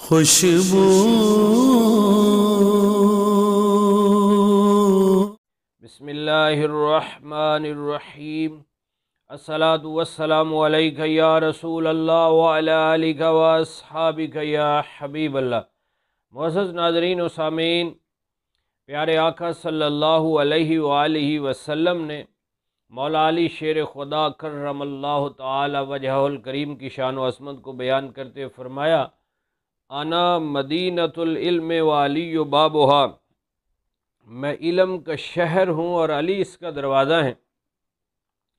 खुशबू। बिस्मिल्लाहिर्रहमानिर्रहीम। अस्सलातु वस्सलामु अलैका या रसूल अल्लाह व अला आलिका व अस्हाबिका या हबीब अल्लाह। मुअज़्ज़ज़ नाज़रीन व सामीन, प्यारे आका सल्लल्लाहु अलैहि व आलिहि वसल्लम ने मौला अली शेर खुदा कर्रमल्लाहु ताला वजहुल करीम की शान व अज़मत को बयान करते फरमाया, आना मदीनतुल इल्म व अली बाबुहा, मैं इल्म का शहर हूँ और अली इसका दरवाज़ा है।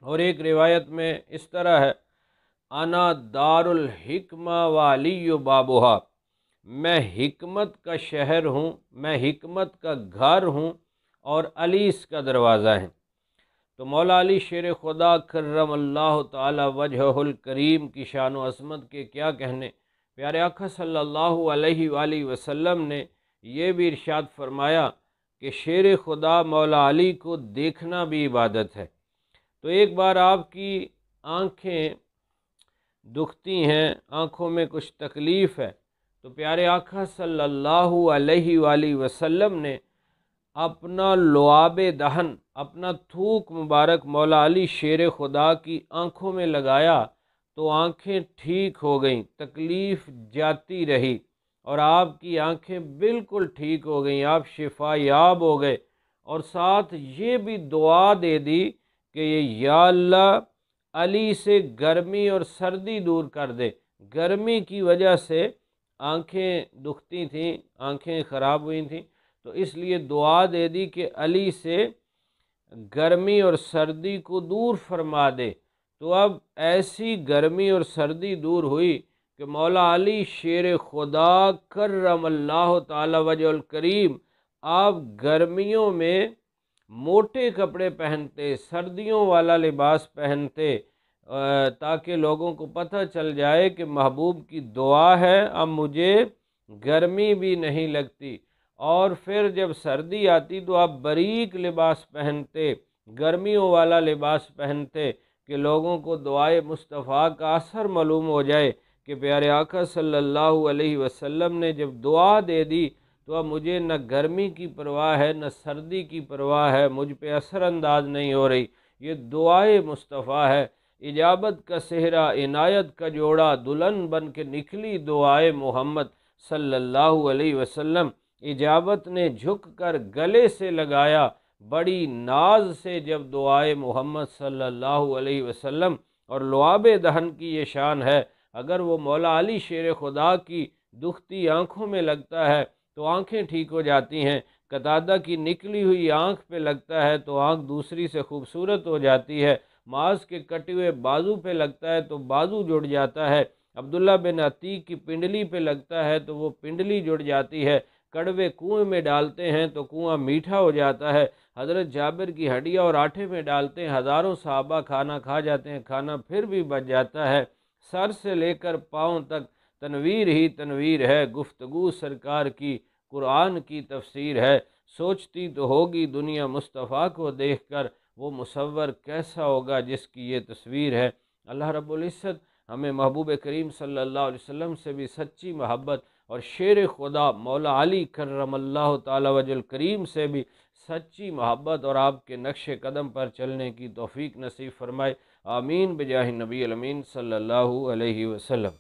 और एक रिवायत में इस तरह है, आना दारुल हिकमा व अली बाबुहा, मैं हिकमत का शहर हूँ, मैं हिकमत का घर हूँ और अली इसका दरवाज़ा है। तो मौला अली शेर खुदा कर्रमल्लाहु ताला वजहुल करीम की शान व अज़मत के क्या कहने। प्यारे आका सल्लल्लाहु अलैहि वसल्लम ने ये भी इरशाद फरमाया कि शेर खुदा मौला अली को देखना भी इबादत है। तो एक बार आपकी आँखें दुखती हैं, आँखों में कुछ तकलीफ़ है, तो प्यारे आका सल्लल्लाहु अलैहि वसल्लम ने अपना लुआबे दहन, अपना थूक मुबारक मौला अली शेर खुदा की आँखों में लगाया तो आँखें ठीक हो गईं, तकलीफ़ जाती रही और आपकी आँखें बिल्कुल ठीक हो गईं, आप शिफा याब हो गए। और साथ ये भी दुआ दे दी कि ये या अल्लाह अली से गर्मी और सर्दी दूर कर दे। गर्मी की वजह से आँखें दुखती थीं, आँखें ख़राब हुई थीं, तो इसलिए दुआ दे दी कि अली से गर्मी और सर्दी को दूर फरमा दे। तो अब ऐसी गर्मी और सर्दी दूर हुई कि मौला अली शेर खुदा कर्रमल्लाहु ताला वजहुल करीम आप गर्मियों में मोटे कपड़े पहनते, सर्दियों वाला लिबास पहनते, ताकि लोगों को पता चल जाए कि महबूब की दुआ है, अब मुझे गर्मी भी नहीं लगती। और फिर जब सर्दी आती तो आप बारीक लिबास पहनते, गर्मियों वाला लिबास पहनते कि लोगों को दुआए मुस्तफ़ा का असर मालूम हो जाए कि प्यारे आका सल्लल्लाहु अलैहि वसल्लम ने जब दुआ दे दी तो अब मुझे न गर्मी की परवाह है न सर्दी की परवाह है, मुझ पे असर अंदाज नहीं हो रही। ये दुआए मुस्तफ़ा है। इजाबत का सेहरा, इनायत का जोड़ा, दुल्हन बन के निकली दुआए मोहम्मद सल्लल्लाहु अलैहि वसल्लम। इजाबत ने झुक कर गले से लगाया, बड़ी नाज से जब दुआए मोहम्मद सल्लल्लाहु अलैहि वसल्लम। और लुआबे दहन की ये शान है, अगर वो मौला अली शेर खुदा की दुखती आँखों में लगता है तो आँखें ठीक हो जाती हैं। कतादा की निकली हुई आँख पे लगता है तो आँख दूसरी से खूबसूरत हो जाती है। मांस के कटे हुए बाजू पे लगता है तो बाजू जुड़ जाता है। अब्दुल्ला बिन अतीक की पिंडली पे लगता है तो वो पिंडली जुड़ जाती है। कड़वे कुएं में डालते हैं तो कुआं मीठा हो जाता है। हज़रत जाबिर की हड्डियाँ और आटे में डालते हैं, हज़ारों सहाबा खाना खा जाते हैं, खाना फिर भी बच जाता है। सर से लेकर पाँव तक तनवीर ही तनवीर है, गुफ्तगू सरकार की कुरान की तफसीर है। सोचती तो होगी दुनिया मुस्तफ़ा को देखकर, वो मुसव्वर कैसा होगा जिसकी ये तस्वीर है। अल्लाह रब्बुल इज़्ज़त हमें महबूब करीम सल्लल्लाहु अलैहि वसल्लम से भी सच्ची मोहब्बत और शेर खुदा मौला अली कर्रमल्लाहु ताला वजहुल करीम से भी सच्ची मोहब्बत और आपके नक्शे कदम पर चलने की तौफीक नसीब फरमाए। आमीन बिजाहि नबी अमीन सल्लल्लाहु अलैहि वसल्लम।